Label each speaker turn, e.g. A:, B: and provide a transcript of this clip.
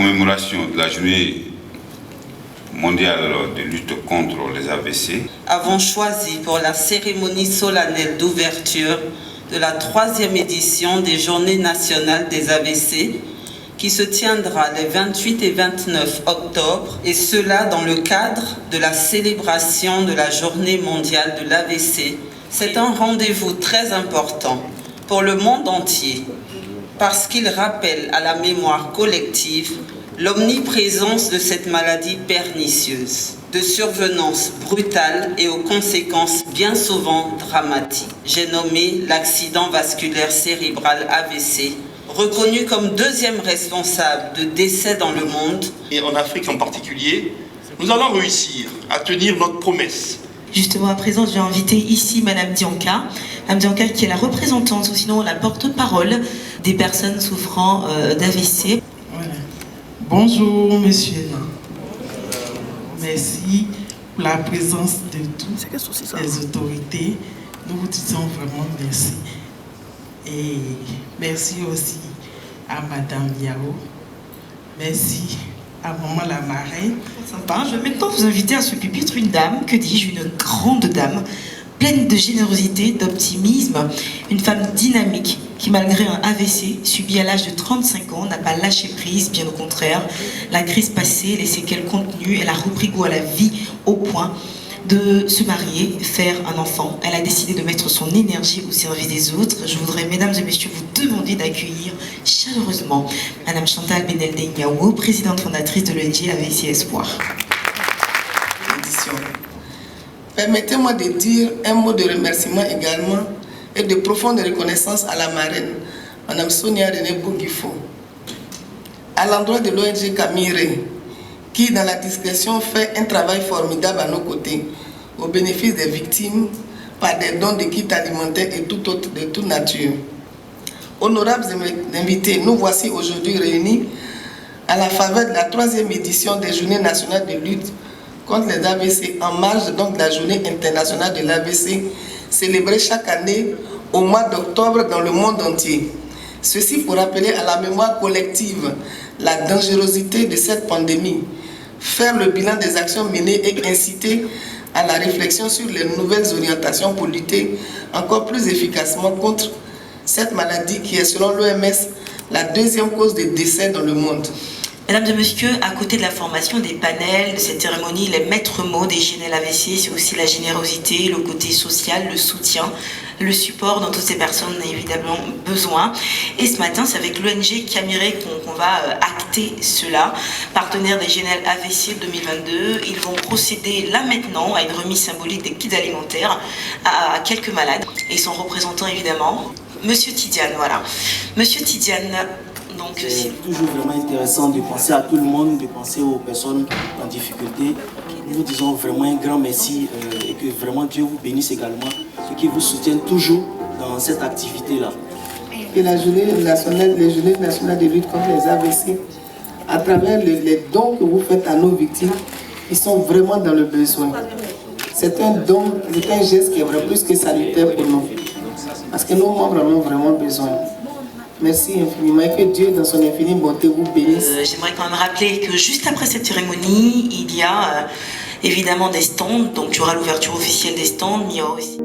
A: commémoration de la journée mondiale de lutte contre les AVC,
B: avons choisi pour la cérémonie solennelle d'ouverture de la 3e édition des Journées nationales des AVC, qui se tiendra les 28 et 29 octobre, et cela dans le cadre de la célébration de la Journée mondiale de l'AVC. C'est un rendez-vous très important pour le monde entier, parce qu'il rappelle à la mémoire collective l'omniprésence de cette maladie pernicieuse, de survenance brutale et aux conséquences bien souvent dramatiques. J'ai nommé l'accident vasculaire cérébral AVC, reconnu comme 2e responsable de décès dans le monde.
C: Et en Afrique en particulier, nous allons réussir à tenir notre promesse.
D: Justement, à présent, je vais inviter ici Madame Dianka. Madame Dianka qui est la représentante, ou sinon la porte-parole des personnes souffrant d'AVC.
E: Voilà. Bonjour, messieurs. Merci pour la présence de toutes les autorités. Nous vous disons vraiment merci. Et merci aussi à Madame Yao. Merci à Maman la marraine.
D: Sympa. Je vais maintenant vous inviter à ce pupitre une dame, que dis-je, une grande dame, pleine de générosité, d'optimisme, une femme dynamique qui, malgré un AVC subi à l'âge de 35 ans, n'a pas lâché prise, bien au contraire. La crise passée, les séquelles contenues, elle a repris goût à la vie au point de se marier, faire un enfant. Elle a décidé de mettre son énergie au service des autres. Je voudrais, mesdames et messieurs, vous demander d'accueillir chaleureusement Madame Chantal Benelde-Niawo, présidente fondatrice de l'ONG AVC Espoir.
F: Permettez-moi de dire un mot de remerciement également et de profonde reconnaissance à la marraine, Madame Sonia René Bougifo, à l'endroit de l'ONG Camille, qui, dans la discrétion, fait un travail formidable à nos côtés, au bénéfice des victimes, par des dons de kits alimentaires et tout autre de toute nature. Honorables invités, nous voici aujourd'hui réunis à la faveur de la 3e édition des Journées nationales de lutte contre les AVC, en marge donc de la Journée internationale de l'AVC, célébrée chaque année au mois d'octobre dans le monde entier. Ceci pour rappeler à la mémoire collective la dangerosité de cette pandémie, faire le bilan des actions menées et inciter à la réflexion sur les nouvelles orientations pour lutter encore plus efficacement contre cette maladie qui est, selon l'OMS, la 2e cause de décès dans le monde.
D: Mesdames et messieurs, à côté de la formation, des panels, de cette cérémonie, les maîtres mots des GNL AVC, c'est aussi la générosité, le côté social, le soutien, le support dont toutes ces personnes ont évidemment besoin. Et ce matin, c'est avec l'ONG Camire qu'on va acter cela. Partenaire des GNL AVC 2022, ils vont procéder là maintenant à une remise symbolique des kits alimentaires à quelques malades. Et son représentant évidemment, Monsieur Tidiane, voilà. Monsieur Tidiane, donc
G: c'est toujours vraiment intéressant de penser à tout le monde, de penser aux personnes en difficulté. Nous vous disons vraiment un grand merci et que vraiment Dieu vous bénisse également, ceux qui vous soutiennent toujours dans cette activité-là.
F: Et la journée nationale, les journées nationales de lutte contre les AVC, à travers les dons que vous faites à nos victimes, ils sont vraiment dans le besoin. C'est un don, c'est un geste qui est vraiment plus que salutaire pour nous. Parce que nos membres en ont vraiment besoin. Merci infiniment et que Dieu, dans son infinie bonté, vous bénisse.
D: J'aimerais quand même rappeler que juste après cette cérémonie, il y a évidemment des stands. Donc il y aura l'ouverture officielle des stands, mais il y aura aussi...